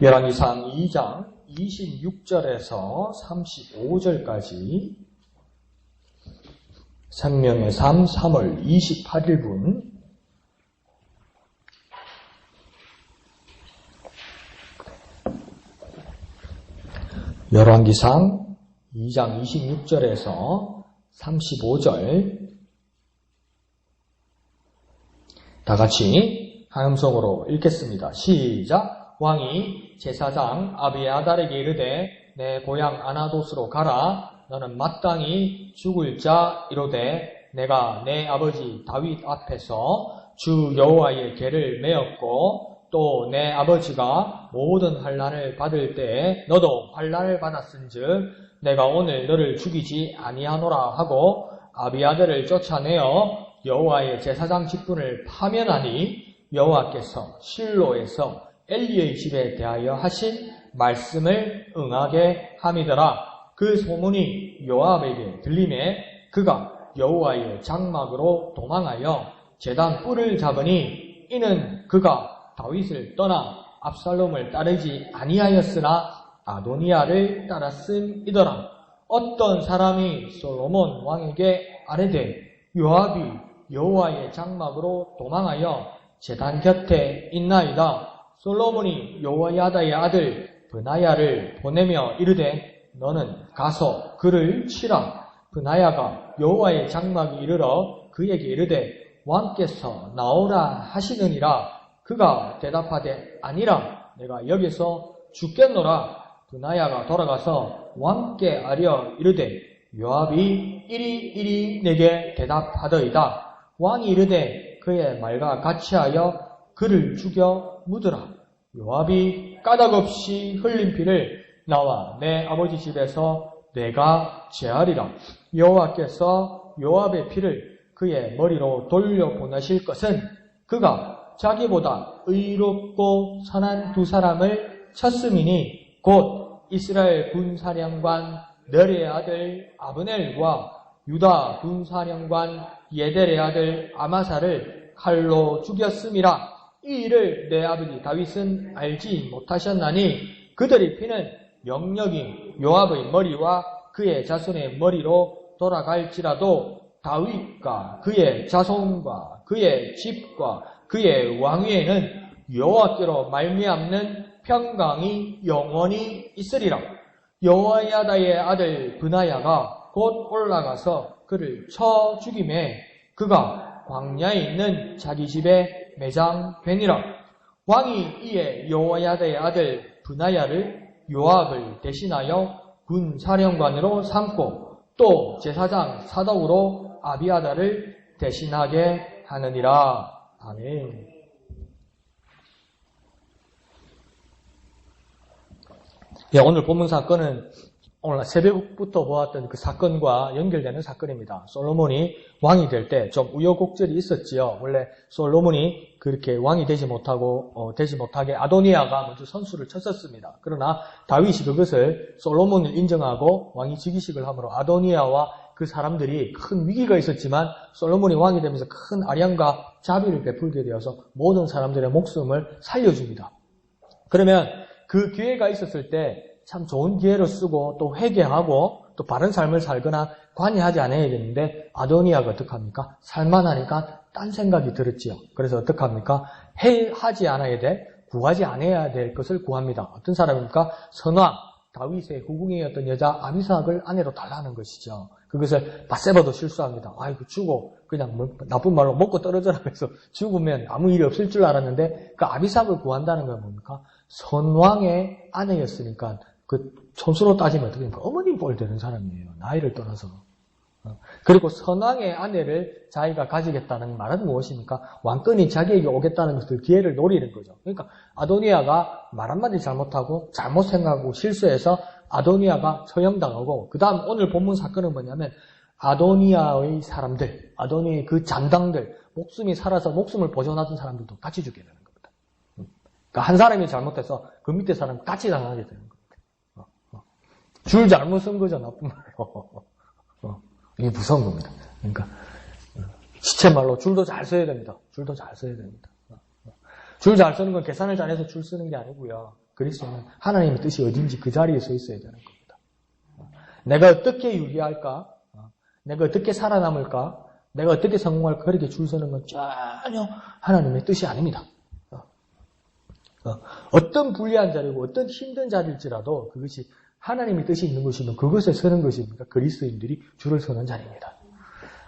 열왕기상 2장 26절에서 35절까지 생명의 삶 3월 28일분 열왕기상 2장 26절에서 35절 다 같이 한 음성으로 읽겠습니다. 시작. 왕이 제사장 아비아달에게 이르되 내 고향 아나돗으로 가라. 너는 마땅히 죽을 자 이로되 내가 내 아버지 다윗 앞에서 주 여호와의 궤를 메었고 또 내 아버지가 모든 환난을 받을 때에 너도 환난을 받았은즉 내가 오늘 너를 죽이지 아니하노라 하고 아비아들을 쫓아내어 여호와의 제사장 직분을 파면하니 여호와께서 실로에서 엘리의 집에 대하여 하신 말씀을 응하게 함이더라. 그 소문이 요압에게 들리매 그가 여호와의 장막으로 도망하여 제단 뿔을 잡으니 이는 그가 다윗을 떠나 압살롬을 따르지 아니하였으나 아도니아를 따랐음이더라. 어떤 사람이 솔로몬 왕에게 아뢰되 요압이 여호와의 장막으로 도망하여 제단 곁에 있나이다. 솔로몬이 여호야다의 아들 브나야를 보내며 이르되 너는 가서 그를 치라. 브나야가 여호와의 장막에 이르러 그에게 이르되 왕께서 나오라 하시느니라. 그가 대답하되 아니라 내가 여기서 죽겠노라. 브나야가 돌아가서 왕께 아뢰어 이르되 요압이 이리 내게 대답하더이다. 왕이 이르되 그의 말과 같이 하여 그를 죽여 묻으라. 요압이 까닭없이 흘린 피를 나와 내 아버지 집에서 내가 제하리라. 여호와께서 요압의 피를 그의 머리로 돌려보내실 것은 그가 자기보다 의롭고 선한 두 사람을 쳤음이니 곧 이스라엘 군사령관 넬의 아들 아브넬과 유다 군사령관 예델의 아들 아마사를 칼로 죽였음이라. 이 일을 내 아버지 다윗은 알지 못하셨나니 그들의 피는 영영이 요압의 머리와 그의 자손의 머리로 돌아갈지라도 다윗과 그의 자손과 그의 집과 그의 왕위에는 여호와께로 말미암는 평강이 영원히 있으리라. 여호야다의 아들 브나야가 곧 올라가서 그를 쳐 죽임에 그가 광야에 있는 자기 집에 매장되니라. 왕이 이에 여호야다의 아들 브나야를 요압을 대신하여 군사령관으로 삼고 또 제사장 사독으로 아비아달을 대신하게 하느니라. 아멘. 오늘 본문 사건은 오늘 새벽부터 보았던 그 사건과 연결되는 사건입니다. 솔로몬이 왕이 될 때 좀 우여곡절이 있었지요. 원래 솔로몬이 그렇게 왕이 되지 못하게 아도니아가 먼저 선수를 쳤었습니다. 그러나 다윗이 그것을 솔로몬을 인정하고 왕위 즉위식을 함으로 아도니아와 그 사람들이 큰 위기가 있었지만 솔로몬이 왕이 되면서 큰 아량과 자비를 베풀게 되어서 모든 사람들의 목숨을 살려줍니다. 그러면 그 기회가 있었을 때 참 좋은 기회로 쓰고 또 회개하고 또 바른 삶을 살거나 관여하지 않아야겠는데 아도니아가 어떡합니까? 살만하니까 딴 생각이 들었지요. 그래서 어떡합니까? 하지 않아야 돼, 구하지 않아야 될 것을 구합니다. 어떤 사람입니까? 선왕, 다윗의 후궁이었던 여자 아비삭을 아내로 달라는 것이죠. 그것을 바세바도 실수합니다. 아이고 죽어 그냥 나쁜 말로 먹고 떨어져라 해서 죽으면 아무 일이 없을 줄 알았는데 그 아비삭을 구한다는 건 뭡니까? 선왕의 아내였으니까 그 촌수로 따지면 어떻게 됩니까? 어머님 뻘 되는 사람이에요. 나이를 떠나서. 그리고 선왕의 아내를 자기가 가지겠다는 말은 무엇입니까? 왕권이 자기에게 오겠다는 것을 기회를 노리는 거죠. 그러니까 아도니아가 말 한마디 잘못하고 잘못 생각하고 실수해서 아도니아가 처형당하고 그 다음 오늘 본문 사건은 뭐냐면 아도니아의 사람들, 아도니아의 그 잔당들, 목숨이 살아서 목숨을 보존하던 사람들도 같이 죽게 되는 겁니다. 그러니까 한 사람이 잘못해서 그 밑에 사람 같이 당하게 되는 겁니다. 줄 잘못 쓴 거죠, 나쁜 말로. 이게 무서운 겁니다. 그러니까 시쳇말로 줄도 잘 써야 됩니다. 줄도 잘 써야 됩니다. 줄 잘 쓰는 건 계산을 잘해서 줄 쓰는 게 아니고요. 그리스도는 하나님의 뜻이 어딘지 그 자리에 서 있어야 되는 겁니다. 내가 어떻게 유리할까? 내가 어떻게 살아남을까? 내가 어떻게 성공할까? 그렇게 줄 서는 건 전혀 하나님의 뜻이 아닙니다. 어떤 불리한 자리고 어떤 힘든 자리일지라도 그것이 하나님의 뜻이 있는 것이면 그것에 서는 것입니다. 그리스도인들이 줄을 서는 자리입니다.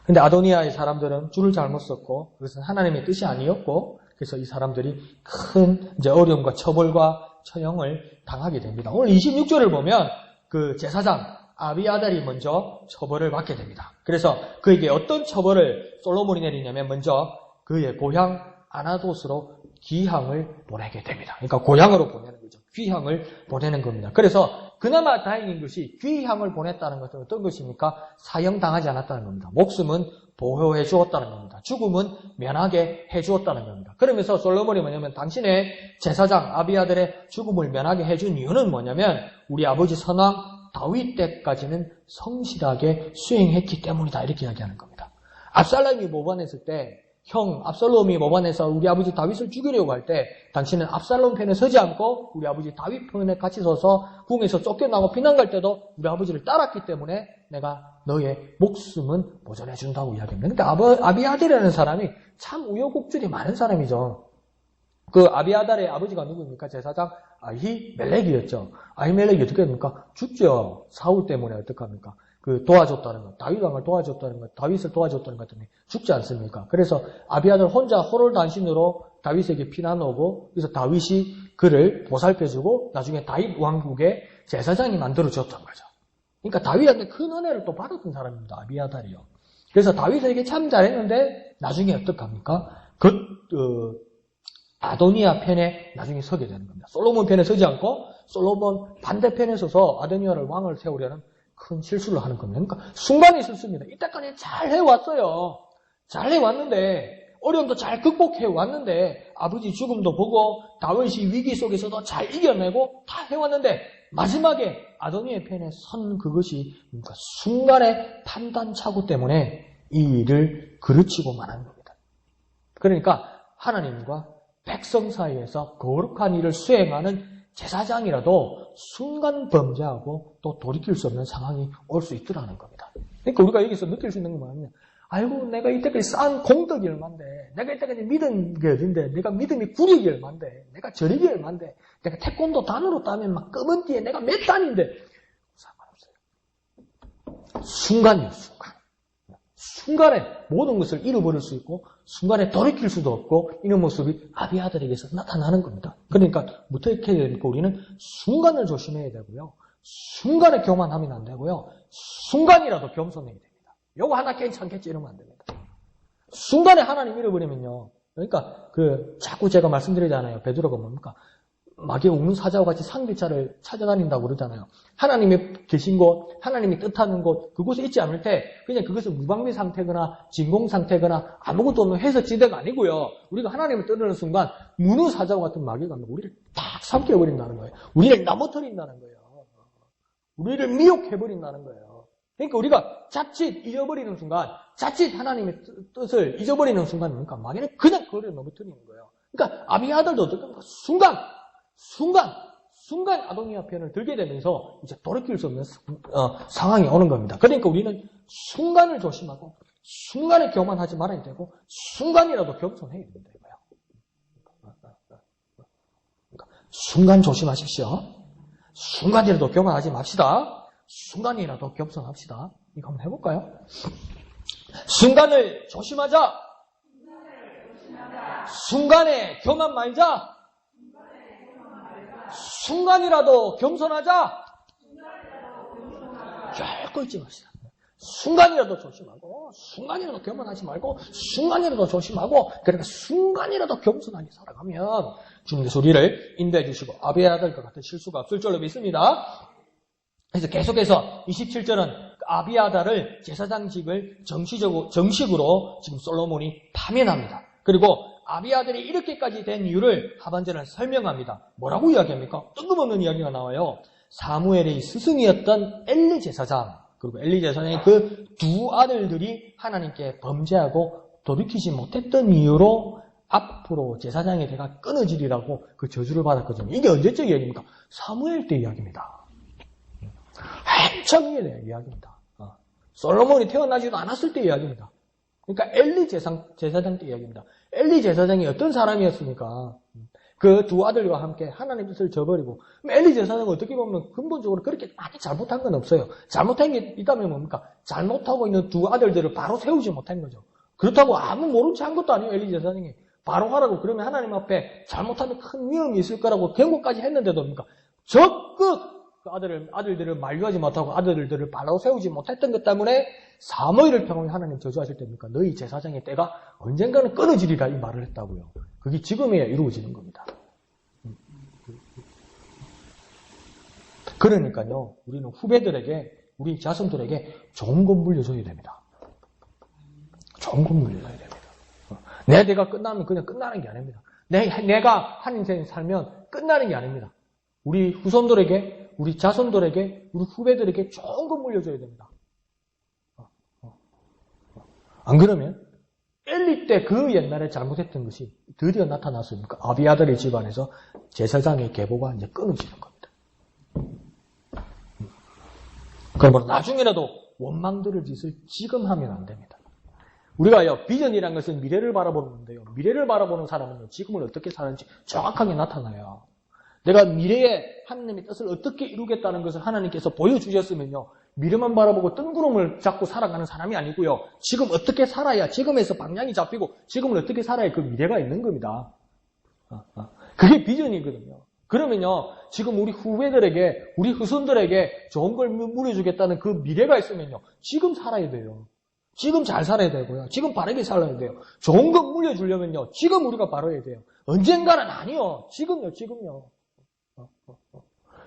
근데 아도니아의 사람들은 줄을 잘못 섰고 그것은 하나님의 뜻이 아니었고 그래서 이 사람들이 큰 이제 어려움과 처벌과 처형을 당하게 됩니다. 오늘 26절을 보면 그 제사장 아비아달이 먼저 처벌을 받게 됩니다. 그래서 그에게 어떤 처벌을 솔로몬이 내리냐면 먼저 그의 고향 아나돗으로 귀향을 보내게 됩니다. 그러니까 고향으로 보내는 거죠. 귀향을 보내는 겁니다. 그래서 그나마 다행인 것이 귀향을 보냈다는 것은 어떤 것입니까? 사형당하지 않았다는 겁니다. 목숨은 보호해 주었다는 겁니다. 죽음은 면하게 해 주었다는 겁니다. 그러면서 솔로몬이 뭐냐면 당신의 제사장 아비아들의 죽음을 면하게 해준 이유는 뭐냐면 우리 아버지 선왕 다윗 때까지는 성실하게 수행했기 때문이다. 이렇게 이야기하는 겁니다. 압살롬이 모반했을 때 형 압살롬이 모반해서 우리 아버지 다윗을 죽이려고 할 때 당신은 압살롬 편에 서지 않고 우리 아버지 다윗 편에 같이 서서 궁에서 쫓겨나고 피난갈 때도 우리 아버지를 따랐기 때문에 내가 너의 목숨은 보존해 준다고 이야기합니다. 그러니까 아비아달이라는 사람이 참 우여곡절이 많은 사람이죠. 그 아비아달의 아버지가 누구입니까? 제사장 아히멜렉이었죠. 아히멜렉이 어떻게 합니까? 죽죠. 사울 때문에 어떡합니까? 그 도와줬다는 것, 다윗 왕을 도와줬다는 것, 다윗을 도와줬다는 것 때문에 죽지 않습니까? 그래서 아비아달 혼자 호롤단신으로 다윗에게 피난 오고 그래서 다윗이 그를 보살펴주고 나중에 다윗 왕국의 제사장이 만들어졌던 거죠. 그러니까 다윗한테 큰 은혜를 또 받았던 사람입니다. 아비아달이요. 그래서 다윗에게 참 잘했는데 나중에 어떡합니까? 아도니아 편에 나중에 서게 되는 겁니다. 솔로몬 편에 서지 않고 솔로몬 반대편에 서서 아도니아를 왕을 세우려는 큰 실수를 하는 겁니다. 그러니까 순간의 실수입니다. 이때까지 잘 해왔어요. 잘 해왔는데 어려움도 잘 극복해왔는데 아버지 죽음도 보고 다윗이 위기 속에서도 잘 이겨내고 다 해왔는데 마지막에 아도니아 편에 선 그것이 그러니까 순간의 판단 착오 때문에 이 일을 그르치고 말한 겁니다. 그러니까 하나님과 백성 사이에서 거룩한 일을 수행하는 제사장이라도 순간 범죄하고 또 돌이킬 수 없는 상황이 올 수 있더라는 겁니다. 그러니까 우리가 여기서 느낄 수 있는 건 뭐냐면 아이고 내가 이때까지 쌓은 공덕이 얼만데 내가 이때까지 믿은 게 어딘데 내가 믿음이 구력이 얼만데 내가 저력이 얼만데 내가 태권도 단으로 따면 막 검은 띠에 내가 몇 단인데 상관없어요. 순간이에요. 순간에 모든 것을 잃어버릴 수 있고 순간에 돌이킬 수도 없고 이런 모습이 아비아달에게서 나타나는 겁니다. 그러니까 어떻게 해야 됩니까? 우리는 순간을 조심해야 되고요. 순간에 교만하면 안 되고요. 순간이라도 겸손해야 됩니다. 요거 하나 괜찮겠지 이러면 안 됩니다. 순간에 하나님 잃어버리면요. 그러니까 자꾸 제가 말씀드리잖아요. 베드로가 뭡니까? 마귀의 우는 사자와 같이 상대자를 찾아다닌다고 그러잖아요. 하나님이 계신 곳, 하나님이 뜻하는 곳, 그곳에 있지 않을 때 그냥 그것은 무방비 상태거나 진공 상태거나 아무것도 없는 해석지대가 아니고요. 우리가 하나님을 떠나는 순간 무는 사자와 같은 마귀가 우리를 탁 삼켜버린다는 거예요. 우리를 넘어뜨린다는 거예요. 우리를 미혹해버린다는 거예요. 그러니까 우리가 자칫 잊어버리는 순간, 자칫 하나님의 뜻을 잊어버리는 순간이니까 마귀는 그냥 그거를 넘어뜨리는 거예요. 그러니까 아비아달도 어떻게 합니까? 순간 아도니아 편을 들게 되면서 이제 돌이킬 수 없는 상황이 오는 겁니다. 그러니까 우리는 순간을 조심하고 순간에 교만하지 말아야 되고 순간이라도 겸손해야 된다 이거예요. 그러니까 순간 조심하십시오. 순간이라도 교만하지 맙시다. 순간이라도 겸손합시다. 이거 한번 해볼까요? 순간을 조심하자. 순간에 교만 말자. 순간이라도 겸손하자. 결코 잊지 마시다. 순간이라도 조심하고 순간이라도 교만하지 말고 순간이라도 조심하고 그러니까 순간이라도 겸손하게 살아가면 주님께서 우리를 인도해 주시고 아비아달과 같은 실수가 없을 줄로 믿습니다. 그래서 계속해서 27절은 아비아달을 제사장직을 정식으로 지금 솔로몬이 파면합니다. 그리고 아비아달이 이렇게까지 된 이유를 하반절은 설명합니다. 뭐라고 이야기합니까? 뜬금없는 이야기가 나와요. 사무엘의 스승이었던 엘리 제사장 그리고 엘리 제사장의 그 두 아들들이 하나님께 범죄하고 돌이키지 못했던 이유로 앞으로 제사장의 대가 끊어지리라고 그 저주를 받았거든요. 이게 언제적 이야기입니까? 사무엘 때 이야기입니다. 한참 이야기입니다. 솔로몬이 태어나지도 않았을 때 이야기입니다. 그러니까 엘리 제사장 때 이야기입니다. 엘리 제사장이 어떤 사람이었습니까? 그 두 아들과 함께 하나님의 뜻을 저버리고, 엘리 제사장은 어떻게 보면 근본적으로 그렇게 많이 잘못한 건 없어요. 잘못한 게 있다면 뭡니까? 잘못하고 있는 두 아들들을 바로 세우지 못한 거죠. 그렇다고 아무 모른 채 한 것도 아니에요. 엘리 제사장이 바로 하라고 그러면 하나님 앞에 잘못하면 큰 위험이 있을 거라고 경고까지 했는데도 뭡니까? 적극 그 아들들을 만류하지 못하고 아들들을 바로 세우지 못했던 것 때문에 사무엘을 평하여 하나님 저주하실 때입니까? 너희 제사장의 때가 언젠가는 끊어지리라 이 말을 했다고요. 그게 지금에야 이루어지는 겁니다. 그러니까요, 우리는 후배들에게, 우리 자손들에게 좋은 것 물려줘야 됩니다. 좋은 것 물려줘야 됩니다. 내 대가 끝나면 그냥 끝나는 게 아닙니다. 내가 한 인생 살면 끝나는 게 아닙니다. 우리 후손들에게, 우리 자손들에게, 우리 후배들에게 좋은 거 물려줘야 됩니다. 안 그러면 엘리 때 그 옛날에 잘못했던 것이 드디어 나타났습니까? 아비아들의 집안에서 제사장의 계보가 이제 끊어지는 겁니다. 그러면 나중에라도 원망들을 짓을 지금 하면 안 됩니다. 우리가요, 비전이란 것은 미래를 바라보는데요. 미래를 바라보는 사람은 지금을 어떻게 사는지 정확하게 나타나요. 내가 미래에 하나님의 뜻을 어떻게 이루겠다는 것을 하나님께서 보여주셨으면요, 미래만 바라보고 뜬구름을 잡고 살아가는 사람이 아니고요, 지금 어떻게 살아야, 지금에서 방향이 잡히고 지금을 어떻게 살아야 그 미래가 있는 겁니다. 그게 비전이거든요. 그러면요, 지금 우리 후배들에게, 우리 후손들에게 좋은 걸 물려주겠다는 그 미래가 있으면요, 지금 살아야 돼요. 지금 잘 살아야 되고요. 지금 바르게 살아야 돼요. 좋은 거 물려주려면요, 지금 우리가 바라야 돼요. 언젠가는 아니요. 지금요.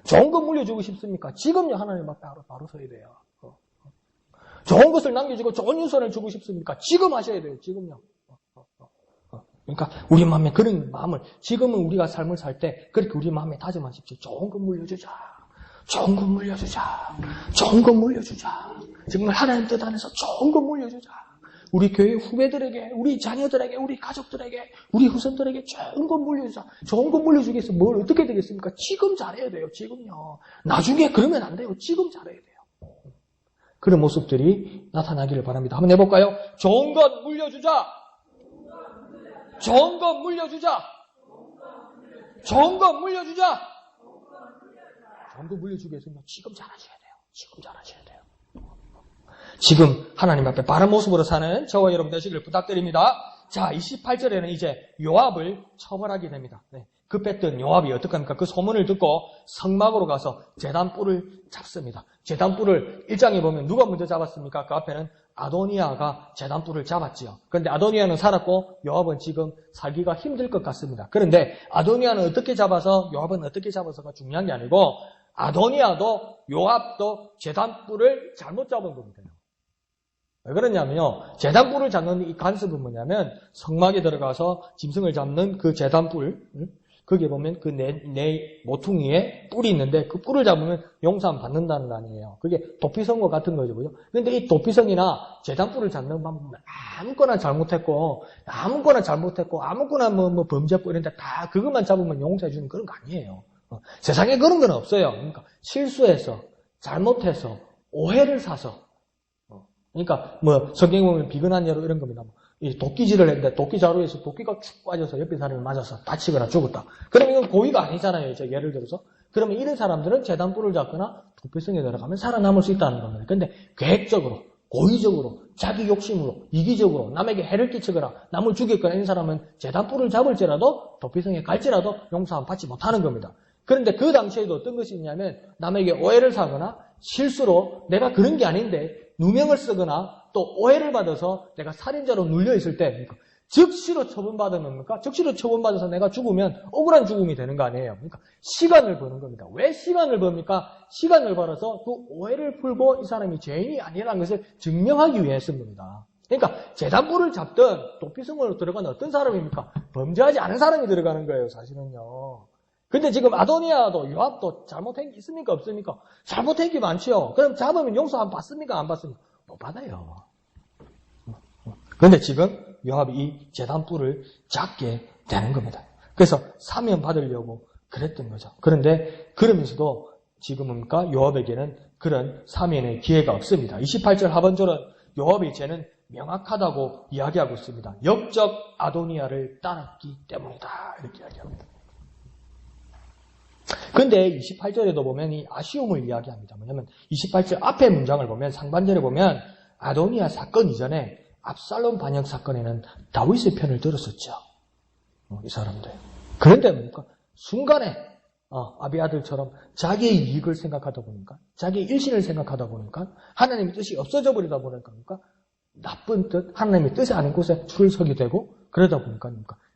좋은 거 물려주고 싶습니까? 지금요. 하나님 앞에 바로 서야 돼요. 좋은 것을 남겨주고 좋은 유산을 주고 싶습니까? 지금 하셔야 돼요. 지금요. 그러니까 우리 마음에 그런 마음을, 지금은 우리가 삶을 살 때 그렇게 우리 마음에 다짐하십시오. 좋은 거 물려주자. 좋은 거 물려주자. 좋은 거 물려주자. 정말 하나님 뜻 안에서 좋은 거 물려주자. 우리 교회 후배들에게, 우리 자녀들에게, 우리 가족들에게, 우리 후손들에게 좋은 거 물려주자. 좋은 거 물려주기 위해서 뭘 어떻게 되겠습니까? 지금 잘해야 돼요. 지금요. 나중에 그러면 안 돼요. 지금 잘해야 돼요. 그런 모습들이 나타나기를 바랍니다. 한번 해볼까요? 좋은 것 물려주자. 좋은 것 물려주자. 좋은 것 물려주자. 좋은 거 물려주기 위해서는 지금 잘하셔야 돼요. 지금 잘하셔야 돼요. 지금 하나님 앞에 바른 모습으로 사는 저와 여러분 되시기를 부탁드립니다. 자, 28절에는 이제 요압을 처벌하게 됩니다. 급했던 요압이 어떡합니까? 그 소문을 듣고 성막으로 가서 제단불을 잡습니다. 제단불을 1장에 보면 누가 먼저 잡았습니까? 그 앞에는 아도니아가 제단불을 잡았지요. 그런데 아도니아는 살았고 요압은 지금 살기가 힘들 것 같습니다. 그런데 아도니아는 어떻게 잡아서, 요압은 어떻게 잡아서가 중요한 게 아니고, 아도니아도 요압도 제단불을 잘못 잡은 겁니다. 왜 그러냐면요, 제단불을 잡는 이 관습은 뭐냐면, 성막에 들어가서 짐승을 잡는 그 제단불, 거기에 보면 그 네 모퉁이에 뿔이 있는데 그 뿔을 잡으면 용서함 받는다는 거 아니에요. 그게 도피성과 같은 거죠. 그죠? 근데 이 도피성이나 제단뿔을 잡는 방법은 아무거나 잘못했고 아무거나 뭐 범죄했고 이런데 다 그것만 잡으면 용서해 주는 그런 거 아니에요. 세상에 그런 건 없어요. 그러니까 실수해서, 잘못해서, 오해를 사서, 그러니까 뭐 성경에 보면 비근한 예로 이런 겁니다. 이 도끼질을 했는데 도끼 자루에서 도끼가 축 빠져서 옆에 사람을 맞아서 다치거나 죽었다. 그러면 이건 고의가 아니잖아요. 예를 들어서. 그러면 이런 사람들은 제단불을 잡거나 도피성에 들어가면 살아남을 수 있다는 겁니다. 그런데 계획적으로, 고의적으로, 자기 욕심으로, 이기적으로 남에게 해를 끼치거나 남을 죽였거나 이런 사람은 제단불을 잡을지라도 도피성에 갈지라도 용서함 받지 못하는 겁니다. 그런데 그 당시에도 어떤 것이 있냐면 남에게 오해를 사거나 실수로 내가 그런 게 아닌데 누명을 쓰거나 또 오해를 받아서 내가 살인자로 눌려있을 때 즉시로 처분받으면 뭡니까? 즉시로 처분받아서 내가 죽으면 억울한 죽음이 되는 거 아니에요. 그러니까 시간을 버는 겁니다. 왜 시간을 버니까? 시간을 벌어서 그 오해를 풀고 이 사람이 죄인이 아니라는 것을 증명하기 위해 쓴 겁니다. 그러니까 제단불을 잡든 도피성으로 들어가는 어떤 사람입니까? 범죄하지 않은 사람이 들어가는 거예요. 사실은요. 근데 지금 아도니아도 요압도 잘못한 게 있습니까? 없습니까? 잘못한 게 많지요. 그럼 잡으면 용서 안 받습니까? 안 받습니까? 못 받아요. 그런데 지금 요압이 이 제단불을 작게 되는 겁니다. 그래서 사면 받으려고 그랬던 거죠. 그런데 그러면서도 지금 요압에게는 그런 사면의 기회가 없습니다. 28절 하반절은 요압의 죄는 명확하다고 이야기하고 있습니다. 역적 아도니아를 따랐기 때문이다. 이렇게 이야기합니다. 그런데 28절에도 보면 이 아쉬움을 이야기합니다. 뭐냐면 28절 앞에 문장을 보면 상반절에 보면 아도니아 사건 이전에 압살롬 반역 사건에는 다윗의 편을 들었었죠. 이 사람들. 그런데 뭡니까? 순간에 아비아들처럼 자기의 이익을 생각하다 보니까, 자기의 일신을 생각하다 보니까, 하나님의 뜻이 없어져 버리다 보니까, 나쁜 뜻, 하나님의 뜻이 아닌 곳에 줄을 서게 되고, 그러다 보니까,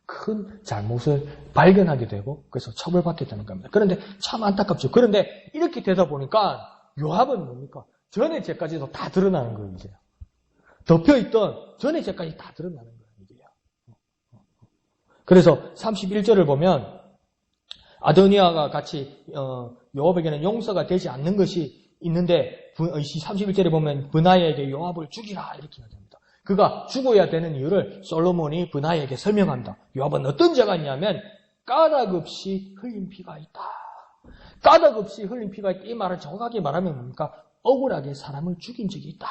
큰 잘못을 발견하게 되고, 그래서 처벌받게 되는 겁니다. 그런데 참 안타깝죠. 그런데 이렇게 되다 보니까, 요압은 뭡니까? 전의 죄까지도 다 드러나는 거예요, 이제. 덮여있던 전의 죄까지 다 드러나는 거예요, 이제. 그래서 31절을 보면, 아도니아가 같이 요압에게는 용서가 되지 않는 것이 있는데 31절에 보면 브나야에게 요압을 죽이라 이렇게 이야기합니다. 그가 죽어야 되는 이유를 솔로몬이 브나야에게 설명합니다. 요압은 어떤 죄가 있냐면 까닭 없이 흘린 피가 있다. 까닭 없이 흘린 피가 있다. 이 말을 정확하게 말하면 뭡니까? 억울하게 사람을 죽인 적이 있다.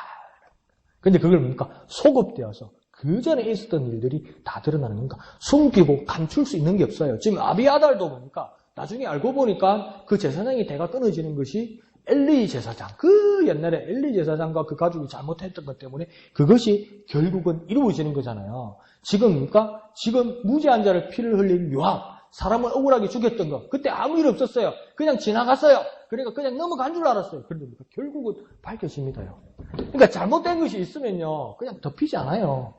그런데 그걸 뭡니까? 소급되어서 그 전에 있었던 일들이 다 드러나는 겁니다. 숨기고 감출 수 있는 게 없어요. 지금 아비아달도 뭡니까? 나중에 알고 보니까 그 제사장이 대가 끊어지는 것이 엘리 제사장, 그 옛날에 엘리 제사장과 그 가족이 잘못했던 것 때문에 그것이 결국은 이루어지는 거잖아요. 지금 무죄한 자를 피를 흘린 요압, 사람을 억울하게 죽였던 거, 그때 아무 일 없었어요. 그냥 지나갔어요. 그러니까 그냥 넘어간 줄 알았어요. 그런데 결국은 밝혀집니다요. 그러니까 잘못된 것이 있으면요, 그냥 덮이지 않아요.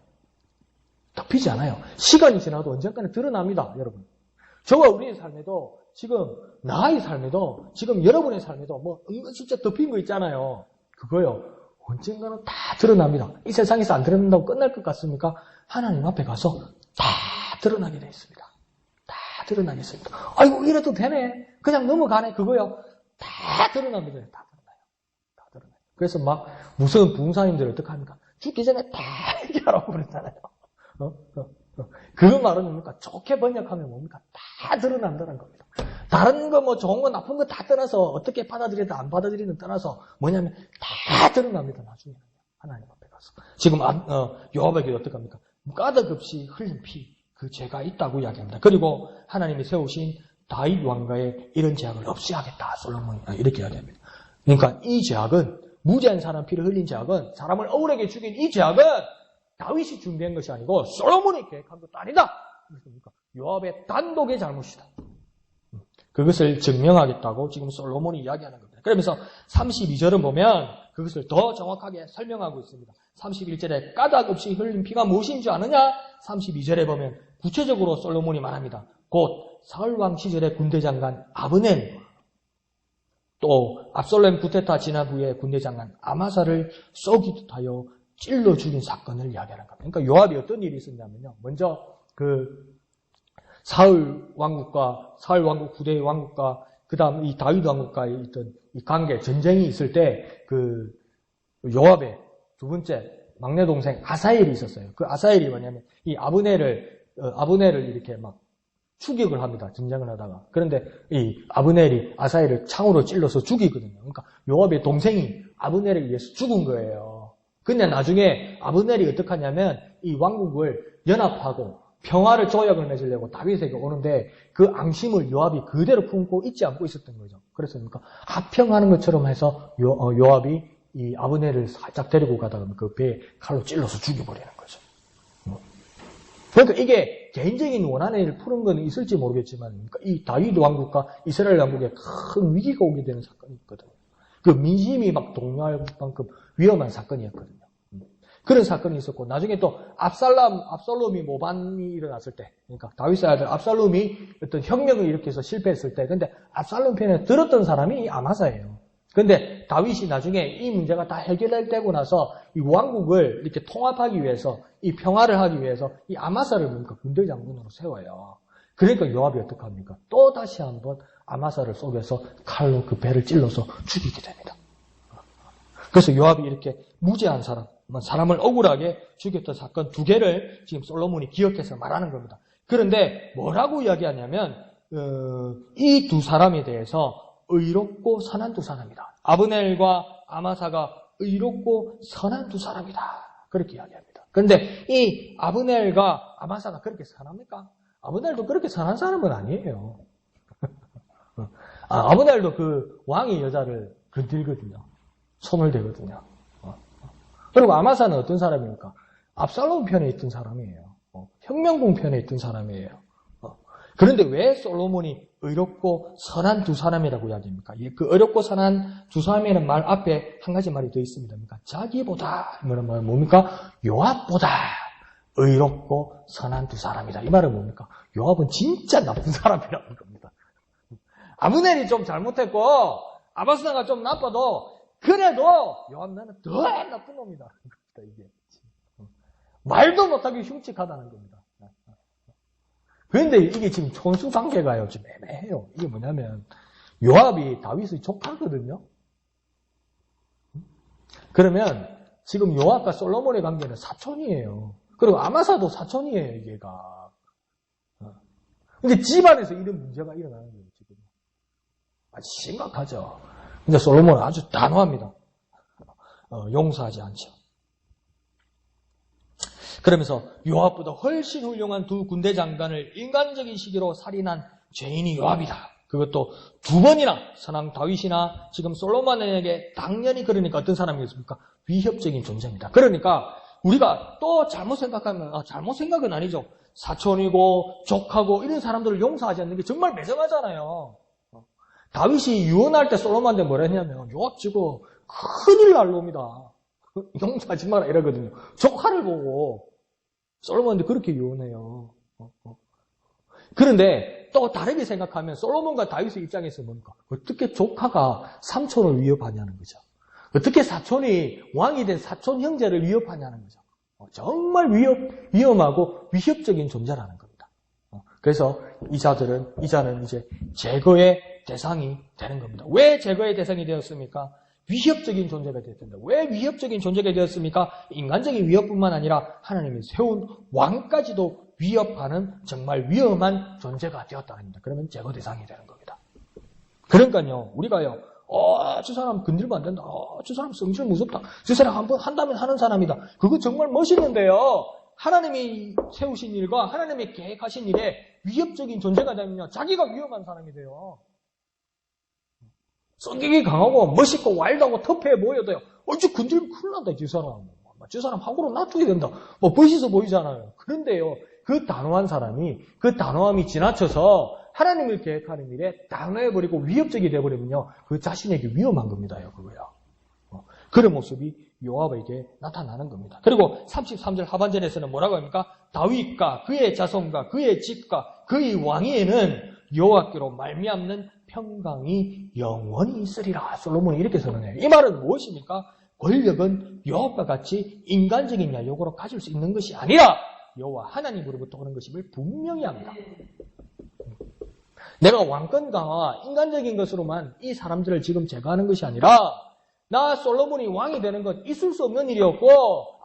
덮이지 않아요. 시간이 지나도 언젠가는 드러납니다, 여러분. 저와 우리의 삶에도 지금 나의 삶에도 지금 여러분의 삶에도 진짜 덮인 거 있잖아요. 그거요. 언젠가는 다 드러납니다. 이 세상에서 안 드러난다고 끝날 것 같습니까? 하나님 앞에 가서 다 드러나게 되어 있습니다. 다 드러나게 있습니다. 아이고 이래도 되네. 그냥 넘어가네. 그거요. 다 드러납니다. 다 드러나요. 다 드러나요. 그래서 무서운 부흥사님들 어떡합니까? 죽기 전에 다 얘기하라고 그랬잖아요. 그 말은 뭡니까? 좋게 번역하면 뭡니까? 다 드러난다는 겁니다. 다른 거 좋은 거 나쁜 거 다 떠나서 어떻게 받아들이든 안 받아들이든 떠나서 뭐냐면 다 드러납니다. 나중에 하나님 앞에 가서. 지금 요압에게 어떡합니까? 까닭 없이 흘린 피, 그 죄가 있다고 이야기합니다. 그리고 하나님이 세우신 다윗 왕가의 이런 죄악을 없이 하겠다. 솔로몬이 이렇게 이야기합니다. 그러니까 이 죄악은 무죄한 사람 피를 흘린 죄악은 사람을 억울하게 죽인 이 죄악은 다윗이 준비한 것이 아니고 솔로몬이 계획한 것도 아니다. 그러니까 요압의 단독의 잘못이다. 그것을 증명하겠다고 지금 솔로몬이 이야기하는 겁니다. 그러면서 32절은 보면 그것을 더 정확하게 설명하고 있습니다. 31절에 까닭 없이 흘린 피가 무엇인 줄 아느냐? 32절에 보면 구체적으로 솔로몬이 말합니다. 곧 사울왕 시절의 군대장관 아브넬, 또 압살롬 쿠데타 지난 후에 군대장관 아마사를 쏘기도 하여 찔러 죽인 사건을 이야기하는 겁니다. 그러니까 요압이 어떤 일이 있었냐면요. 먼저 사울 왕국 후대의 왕국과 그다음 이 다윗 왕국과의 있던 이 관계 전쟁이 있을 때 요압의 두 번째 막내 동생 아사엘이 있었어요. 그 아사엘이 뭐냐면 이 아브넬을 이렇게 추격을 합니다. 전쟁을 하다가. 그런데 이 아브넬이 아사엘을 창으로 찔러서 죽이거든요. 그러니까 요압의 동생이 아브넬에 의해서 죽은 거예요. 근데 나중에 아브넬이 어떻게 하냐면 이 왕국을 연합하고 평화를 조약을 맺으려고 다윗에게 오는데 그 앙심을 요압이 그대로 품고 잊지 않고 있었던 거죠. 그래서 합평하는 것처럼 해서 요압이 이 아브넬을 살짝 데리고 가다가 그 배에 칼로 찔러서 죽여버리는 거죠. 그러니까 이게 개인적인 원한을 푸는 건 있을지 모르겠지만 이 다윗 왕국과 이스라엘 왕국에 큰 위기가 오게 되는 사건이 있거든요. 그 민심이 동요할 만큼 위험한 사건이었거든요. 그런 사건이 있었고 나중에 또 압살롬이 모반이 일어났을 때, 그러니까 다윗의 아들 압살롬이 어떤 혁명을 일으켜서 실패했을 때, 근데 압살롬 편에 들었던 사람이 아마사예요. 근데 다윗이 나중에 이 문제가 다 해결되고 나서 이 왕국을 이렇게 통합하기 위해서, 이 평화를 하기 위해서 이 아마사를 군대 장군으로 세워요. 그러니까 요압이 어떻게 합니까? 또 다시 한번 아마사를 속여서 칼로 그 배를 찔러서 죽이게 됩니다. 그래서 요압이 이렇게 무죄한 사람, 사람을 억울하게 죽였던 사건 2개를 지금 솔로몬이 기억해서 말하는 겁니다. 그런데 뭐라고 이야기하냐면 이 2사람에 대해서 의롭고 선한 2사람이다. 아브넬과 아마사가 의롭고 선한 2사람이다. 그렇게 이야기합니다. 그런데 이 아브넬과 아마사가 그렇게 선합니까? 아브넬도 그렇게 선한 사람은 아니에요. 아브넬도 그 왕의 여자를 건들거든요. 손을 대거든요. 그리고 아마사는 어떤 사람입니까? 압살롬 편에 있던 사람이에요. 혁명군 편에 있던 사람이에요. 그런데 왜 솔로몬이 의롭고 선한 2사람이라고 이야기합니까? 그 의롭고 선한 2사람이라는 말 앞에 한 가지 말이 더 있습니다. 자기보다, 이말은 뭡니까? 요압보다 의롭고 선한 2사람이다. 이 말은 뭡니까? 요압은 진짜 나쁜 사람이라는 겁니다. 아브넬이 좀 잘못했고 아바사가 좀 나빠도 그래도 요압 나는 더 나쁜 놈이다. 이게 말도 못하게 흉측하다는 겁니다. 그런데 이게 지금 촌수 관계가요, 좀 애매해요. 이게 뭐냐면, 요압이 다윗의 조카거든요? 그러면, 지금 요압과 솔로몬의 관계는 사촌이에요. 그리고 아마사도 사촌이에요, 얘가. 근데 집안에서 이런 문제가 일어나는 거예요, 지금. 아주 심각하죠. 근데 솔로몬은 아주 단호합니다. 용서하지 않죠. 그러면서 요압보다 훨씬 훌륭한 2 군대 장관을 인간적인 시기로 살인한 죄인이 요압이다. 그것도 2번이나 선왕 다윗이나 지금 솔로몬에게 당연히 그러니까 어떤 사람이겠습니까? 위협적인 존재입니다. 그러니까 우리가 또 잘못 생각하면 잘못 생각은 아니죠. 사촌이고 족하고 이런 사람들을 용서하지 않는 게 정말 매정하잖아요. 다윗이 유언할 때 솔로몬한테 뭐라 했냐면 요압 지금 큰일 날 놈이다. 용서하지 마라 이러거든요. 조카를 보고 솔로몬한테 그렇게 유언해요. 그런데 또 다르게 생각하면 솔로몬과 다윗의 입장에서 뭡니까? 어떻게 조카가 삼촌을 위협하냐는 거죠. 어떻게 사촌이 왕이 된 사촌 형제를 위협하냐는 거죠. 정말 위험하고 위협적인 존재라는 겁니다. 그래서 이 자는 이제 제거의 대상이 되는 겁니다. 왜 제거의 대상이 되었습니까? 위협적인 존재가 되었습니다. 왜 위협적인 존재가 되었습니까? 인간적인 위협뿐만 아니라 하나님이 세운 왕까지도 위협하는 정말 위험한 존재가 되었다는 겁니다. 그러면 제거 대상이 되는 겁니다. 그러니까요, 우리가요, 저 사람 건들면 안 된다. 저 사람 성질 무섭다. 저 사람 한번 한다면 하는 사람이다. 그거 정말 멋있는데요. 하나님이 세우신 일과 하나님이 계획하신 일에 위협적인 존재가 되면요, 자기가 위험한 사람이 돼요. 성격이 강하고 멋있고 와일드하고 터프해 보여도요. 저 건들면 큰일 난다, 저 사람. 저 사람 하고로 놔두게 된다. 멋있어 보이잖아요. 그런데요, 그 단호한 사람이 그 단호함이 지나쳐서 하나님을 계획하는 일에 단호해버리고 위협적이 돼버리면요, 그 자신에게 위험한 겁니다. 그거요. 그런 모습이 요압에게 나타나는 겁니다. 그리고 33절 하반절에서는 뭐라고 합니까? 다윗과 그의 자손과 그의 집과 그의 왕위에는 여호와께로 말미암는 평강이 영원히 있으리라. 솔로몬이 이렇게 선언해요. 이 말은 무엇입니까? 권력은 요압과 같이 인간적인 야욕으로 가질 수 있는 것이 아니라 여호와 하나님으로부터 오는 것임을 분명히 합니다. 내가 왕권 강화, 인간적인 것으로만 이 사람들을 지금 제거하는 것이 아니라 나 솔로몬이 왕이 되는 것 있을 수 없는 일이었고,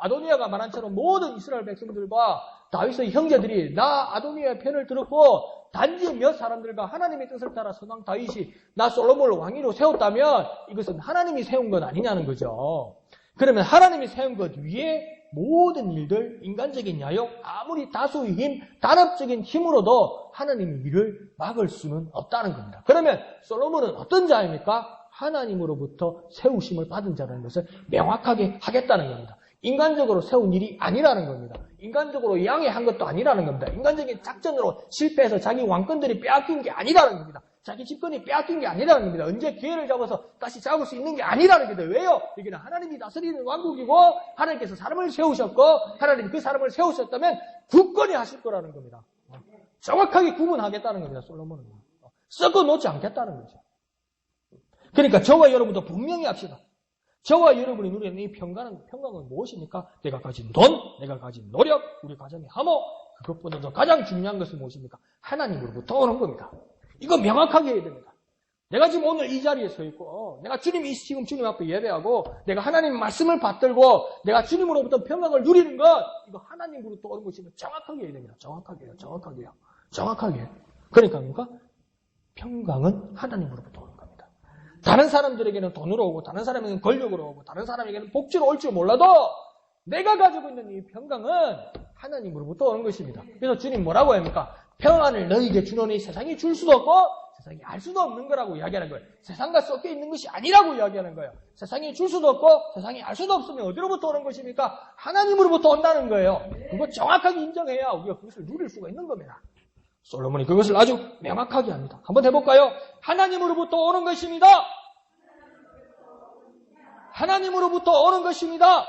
아도니아가 말한 처럼 모든 이스라엘 백성들과 다윗의 형제들이 나 아도니아의 편을 들었고 단지 몇 사람들과 하나님의 뜻을 따라 선왕 다윗이 나 솔로몬을 왕위로 세웠다면 이것은 하나님이 세운 것 아니냐는 거죠. 그러면 하나님이 세운 것 위에 모든 일들, 인간적인 야욕, 아무리 다수의 힘, 단합적인 힘으로도 하나님의 일을 막을 수는 없다는 겁니다. 그러면 솔로몬은 어떤 자입니까? 하나님으로부터 세우심을 받은 자라는 것을 명확하게 하겠다는 겁니다. 인간적으로 세운 일이 아니라는 겁니다. 인간적으로 양해한 것도 아니라는 겁니다. 인간적인 작전으로 실패해서 자기 왕권들이 빼앗긴 게 아니라는 겁니다. 자기 집권이 빼앗긴 게 아니라는 겁니다. 언제 기회를 잡아서 다시 잡을 수 있는 게 아니라는 겁니다. 왜요? 여기는 하나님이 다스리는 왕국이고 하나님께서 사람을 세우셨고 하나님이 그 사람을 세우셨다면 굳건히 하실 거라는 겁니다. 정확하게 구분하겠다는 겁니다. 솔로몬은. 썩어 놓지 않겠다는 거죠. 그러니까 저와 여러분도 분명히 합시다. 저와 여러분이 누리는 이 평강은 무엇입니까? 내가 가진 돈, 내가 가진 노력, 우리 가정의 화목, 그것보다도 가장 중요한 것은 무엇입니까? 하나님으로부터 오는 겁니다. 이거 명확하게 해야 됩니다. 내가 지금 오늘 이 자리에 서 있고, 내가 지금 주님 앞에 예배하고, 내가 하나님 말씀을 받들고, 내가 주님으로부터 평강을 누리는 것, 이거 하나님으로부터 오는 것이면 정확하게 해야 됩니다. 정확하게. 그러니까 뭡니까? 평강은 하나님으로부터 오는 겁니다. 다른 사람들에게는 돈으로 오고, 다른 사람에게는 권력으로 오고, 다른 사람에게는 복지로 올 줄 몰라도, 내가 가지고 있는 이 평강은 하나님으로부터 오는 것입니다. 그래서 주님 뭐라고 합니까? 평안을 너희에게 주노니 세상이 줄 수도 없고 세상이 알 수도 없는 거라고 이야기하는 거예요. 세상과 섞여 있는 것이 아니라고 이야기하는 거예요. 세상이 줄 수도 없고 세상이 알 수도 없으면 어디로부터 오는 것입니까? 하나님으로부터 온다는 거예요. 그거 정확하게 인정해야 우리가 그것을 누릴 수가 있는 겁니다. 솔로몬이 그것을 아주 명확하게 합니다. 한번 해볼까요? 하나님으로부터 오는 것입니다. 하나님으로부터 오는 것입니다.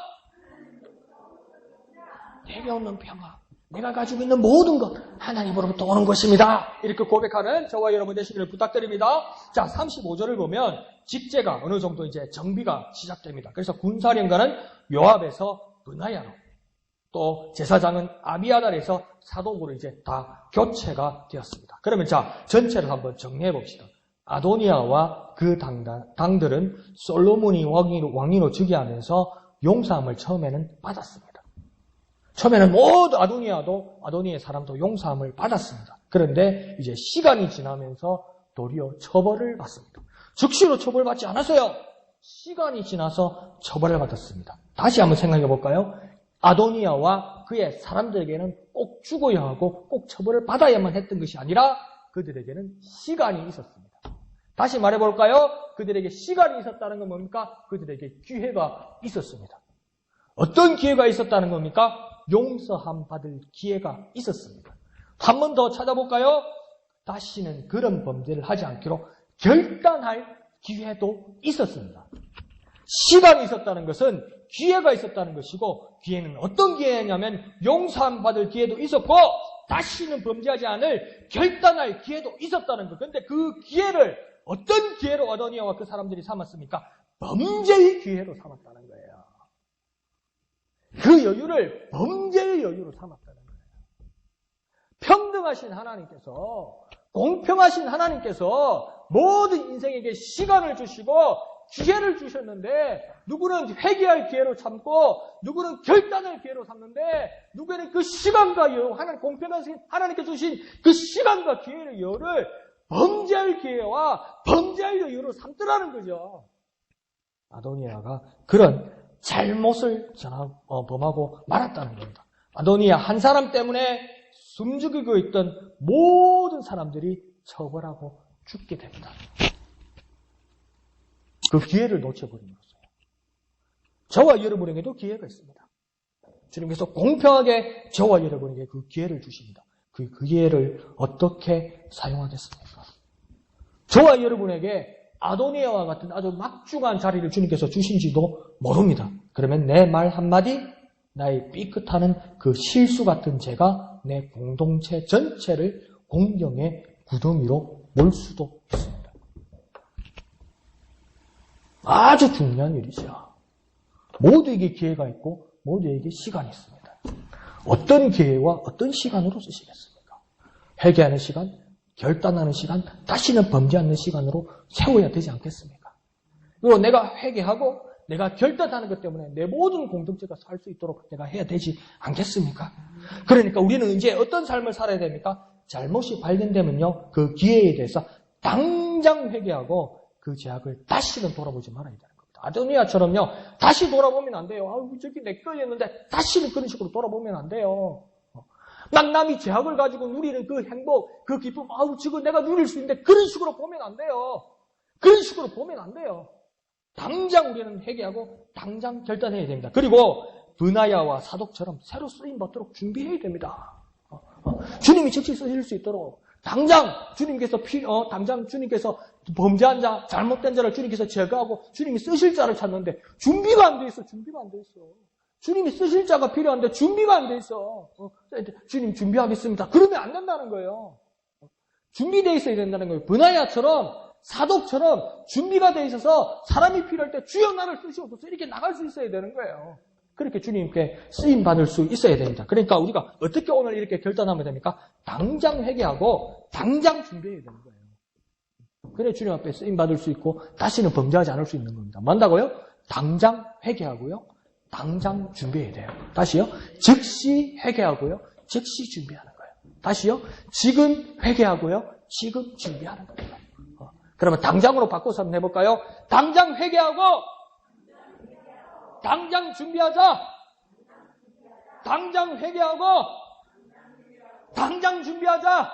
내게 오는 평화, 내가 가지고 있는 모든 것 하나님으로부터 오는 것입니다. 이렇게 고백하는 저와 여러분 되시기를 부탁드립니다. 자, 35절을 보면 직제가 어느 정도 이제 정비가 시작됩니다. 그래서 군사령관은 요압에서 브나야로, 또 제사장은 아비아달에서 사독으로 이제 다 교체가 되었습니다. 그러면 자, 전체를 한번 정리해 봅시다. 아도니아와 그 당들은 솔로몬이 왕위로 즉위하면서 용서함을 처음에는 받았습니다. 처음에는 모두 아도니아의 사람도 용서함을 받았습니다. 그런데 이제 시간이 지나면서 도리어 처벌을 받습니다. 즉시로 처벌받지 않았어요. 시간이 지나서 처벌을 받았습니다. 다시 한번 생각해 볼까요? 아도니아와 그의 사람들에게는 꼭 죽어야 하고 꼭 처벌을 받아야만 했던 것이 아니라 그들에게는 시간이 있었습니다. 다시 말해 볼까요? 그들에게 시간이 있었다는 건 뭡니까? 그들에게 기회가 있었습니다. 어떤 기회가 있었다는 겁니까? 용서함 받을 기회가 있었습니다. 한 번 더 찾아볼까요? 다시는 그런 범죄를 하지 않기로 결단할 기회도 있었습니다. 시간이 있었다는 것은 기회가 있었다는 것이고, 기회는 어떤 기회냐면 용서함 받을 기회도 있었고 다시는 범죄하지 않을 결단할 기회도 있었다는 것. 그런데 그 기회를 어떤 기회로 아도니아와 그 사람들이 삼았습니까? 범죄의 기회로 삼았다는 거예요. 그 여유를 범죄의 여유로 삼았다는 거예요. 평등하신 하나님께서, 공평하신 하나님께서 모든 인생에게 시간을 주시고 기회를 주셨는데, 누구는 회개할 기회로 삼고 누구는 결단할 기회로 삼는데, 누구는 그 시간과 여유, 공평하신 하나님께 주신 그 시간과 기회의 여유를 범죄할 기회와 범죄할 여유로 삼더라는 거죠. 아도니아가 그런 잘못을 범하고 말았다는 겁니다. 아도니아 한 사람 때문에 숨죽이고 있던 모든 사람들이 처벌하고 죽게 됩니다. 그 기회를 놓쳐버린 것이에요. 저와 여러분에게도 기회가 있습니다. 주님께서 공평하게 저와 여러분에게 그 기회를 주십니다. 그 기회를 어떻게 사용하겠습니까? 저와 여러분에게 아도니아와 같은 아주 막중한 자리를 주님께서 주신지도 모릅니다. 그러면 내 말 한마디, 나의 삐끗하는 그 실수 같은 죄가 내 공동체 전체를 공경의 구덩이로 몰 수도 있습니다. 아주 중요한 일이죠. 모두에게 기회가 있고 모두에게 시간이 있습니다. 어떤 기회와 어떤 시간으로 쓰시겠습니까? 회개하는 시간, 결단하는 시간, 다시는 범죄하는 시간으로 세워야 되지 않겠습니까? 그리고 내가 회개하고 내가 결단하는 것 때문에 내 모든 공동체가 살 수 있도록 내가 해야 되지 않겠습니까? 그러니까 우리는 이제 어떤 삶을 살아야 됩니까? 잘못이 발견되면요, 그 기회에 대해서 당장 회개하고 그 죄악을 다시는 돌아보지 말아야 되는 겁니다. 아도니아처럼요, 다시 돌아보면 안 돼요. 아우, 저기 내 거였는데 다시는 그런 식으로 돌아보면 안 돼요. 막 남이 죄악을 가지고 누리는 그 행복, 그 기쁨, 아우, 지금 내가 누릴 수 있는데 그런 식으로 보면 안 돼요. 그런 식으로 보면 안 돼요. 당장 우리는 회개하고 당장 결단해야 됩니다. 그리고 브나야와 사독처럼 새로 쓰임받도록 준비해야 됩니다. 주님이 즉시 쓰실 수 있도록 당장 주님께서 범죄한 자, 잘못된 자를 주님께서 제거하고 주님이 쓰실 자를 찾는데 준비가 안 돼 있어. 주님이 쓰실 자가 필요한데 준비가 안 돼 있어. 주님 준비하겠습니다. 그러면 안 된다는 거예요. 준비되어 있어야 된다는 거예요. 브나야처럼, 사독처럼 준비가 되어 있어서 사람이 필요할 때 주여 나를 쓰시옵소서 이렇게 나갈 수 있어야 되는 거예요. 그렇게 주님께 쓰임받을 수 있어야 됩니다. 그러니까 우리가 어떻게 오늘 이렇게 결단하면 됩니까? 당장 회개하고 당장 준비해야 되는 거예요. 그래 주님 앞에 쓰임받을 수 있고 다시는 범죄하지 않을 수 있는 겁니다. 뭔다고요? 당장 회개하고요. 당장 준비해야 돼요. 다시요. 즉시 회개하고요. 즉시 준비하는 거예요. 다시요. 지금 회개하고요. 지금 준비하는 거예요. 그러면 당장으로 바꿔서 한번 해볼까요? 당장 회개하고 당장 준비하자. 당장 회개하고 당장 준비하자.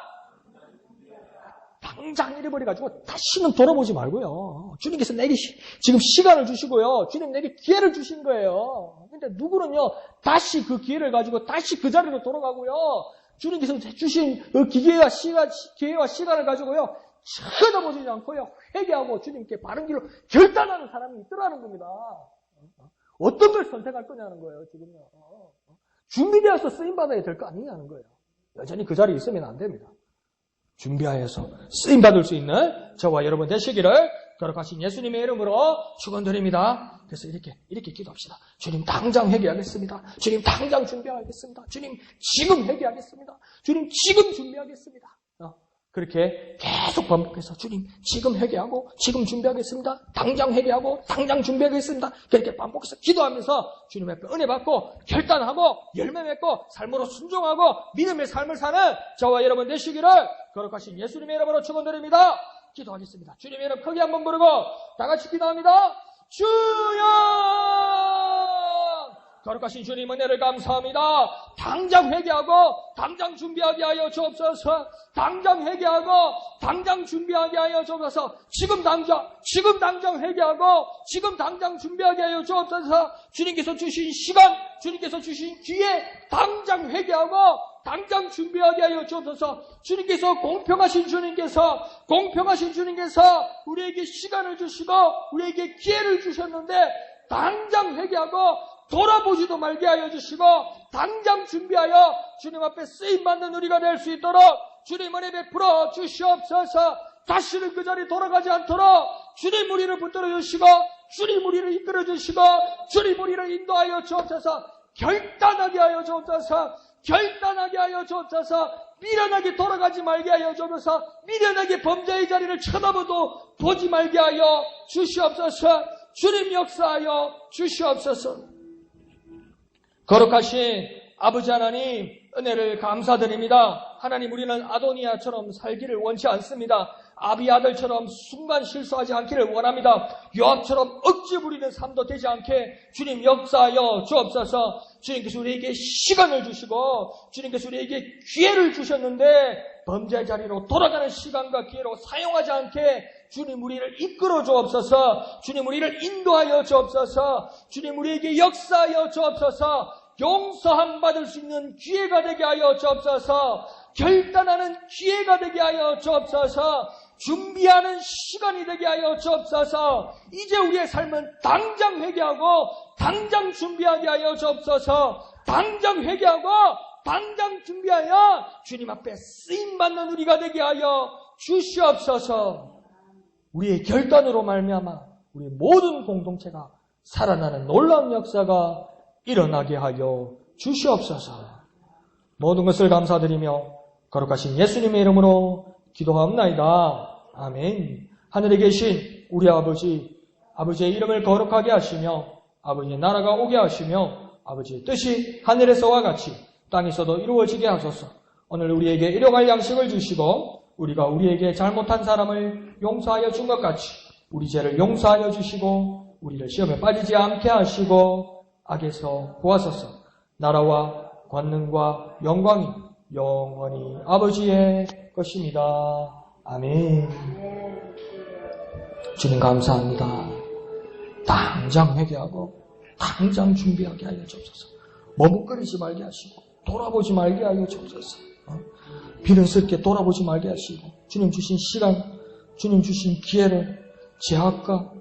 당장 잃어버려가지고 다시는 돌아보지 말고요. 주님께서 내게 지금 시간을 주시고요. 주님 내게 기회를 주신 거예요. 근데 누구는요, 다시 그 기회를 가지고 다시 그 자리로 돌아가고요. 주님께서 주신 그 기회와 시간을 가지고요. 쳐다보지 않고요. 회개하고 주님께 바른 길로 결단하는 사람이 있더라는 겁니다. 어떤 걸 선택할 거냐는 거예요, 지금요. 준비되어서 쓰임받아야 될 거 아니냐는 거예요. 여전히 그 자리에 있으면 안 됩니다. 준비하여서 쓰임받을 수 있는 저와 여러분 되시기를 거룩하신 예수님의 이름으로 축원드립니다. 그래서 이렇게 기도합시다. 주님 당장 회개하겠습니다. 주님 당장 준비하겠습니다. 주님 지금 회개하겠습니다. 주님 지금 준비하겠습니다. 그렇게 계속 반복해서 주님 지금 회개하고 지금 준비하겠습니다. 당장 회개하고 당장 준비하겠습니다. 그렇게 반복해서 기도하면서 주님 앞에 은혜 받고 결단하고 열매 맺고 삶으로 순종하고 믿음의 삶을 사는 저와 여러분 되시기를 거룩하신 예수님의 이름으로 축원드립니다. 기도하겠습니다. 주님의 이름 크게 한번 부르고 다 같이 기도합니다. 주여! 거룩하신 주님 은혜를 감사합니다. 당장 회개하고 당장 준비하게 하여 주옵소서. 당장 회개하고 당장 준비하게 하여 주옵소서. 지금 당장 회개하고 지금 당장 준비하게 하여 주옵소서. 주님께서 주신 시간, 주님께서 주신 기회, 당장 회개하고 당장 준비하게 하여 주옵소서. 주님께서 공평하신 주님께서 우리에게 시간을 주시고 우리에게 기회를 주셨는데 당장 회개하고 돌아보지도 말게 하여 주시고 당장 준비하여 주님 앞에 쓰임받는 우리가 될 수 있도록 주님 은혜 베풀어 주시옵소서. 다시는 그 자리에 돌아가지 않도록 주님 우리를 붙들어 주시고 주님 우리를 이끌어 주시고 주님 우리를 인도하여 주옵소서. 결단하게 하여 주옵소서. 미련하게 돌아가지 말게 하여 주옵소서. 미련하게 범죄의 자리를 쳐다보도 보지 말게 하여 주시옵소서. 주님 역사하여 주시옵소서. 거룩하신 아버지 하나님 은혜를 감사드립니다. 하나님 우리는 아도니아처럼 살기를 원치 않습니다. 아비아들처럼 순간 실수하지 않기를 원합니다. 요압처럼 억지 부리는 삶도 되지 않게 주님 역사하여 주옵소서. 주님께서 우리에게 시간을 주시고 주님께서 우리에게 기회를 주셨는데 범죄의 자리로 돌아가는 시간과 기회로 사용하지 않게 주님 우리를 이끌어 주옵소서. 주님 우리를 인도하여 주옵소서. 주님 우리에게 역사하여 주옵소서. 용서함 받을 수 있는 기회가 되게 하여 주옵소서. 결단하는 기회가 되게 하여 주옵소서. 준비하는 시간이 되게 하여 주옵소서. 이제 우리의 삶은 당장 회개하고 당장 준비하게 하여 주옵소서. 당장 회개하고 당장 준비하여 주님 앞에 쓰임받는 우리가 되게 하여 주시옵소서. 우리의 결단으로 말미암아 우리 모든 공동체가 살아나는 놀라운 역사가 일어나게 하여 주시옵소서. 모든 것을 감사드리며 거룩하신 예수님의 이름으로 기도하옵나이다. 아멘. 하늘에 계신 우리 아버지의 이름을 거룩하게 하시며 아버지의 나라가 오게 하시며 아버지의 뜻이 하늘에서와 같이 땅에서도 이루어지게 하소서. 오늘 우리에게 일용할 양식을 주시고 우리가 우리에게 잘못한 사람을 용서하여 준 것 같이 우리 죄를 용서하여 주시고 우리를 시험에 빠지지 않게 하시고 악에서 구하소서. 나라와 권능과 영광이 영원히 아버지의 것입니다. 아멘. 주님 감사합니다. 당장 회개하고 당장 준비하게 하여 주옵소서. 머뭇거리지 말게 하시고 돌아보지 말게 하여 주옵소서. 비련스럽게 돌아보지 말게 하시고 주님 주신 시간, 주님 주신 기회를 제약과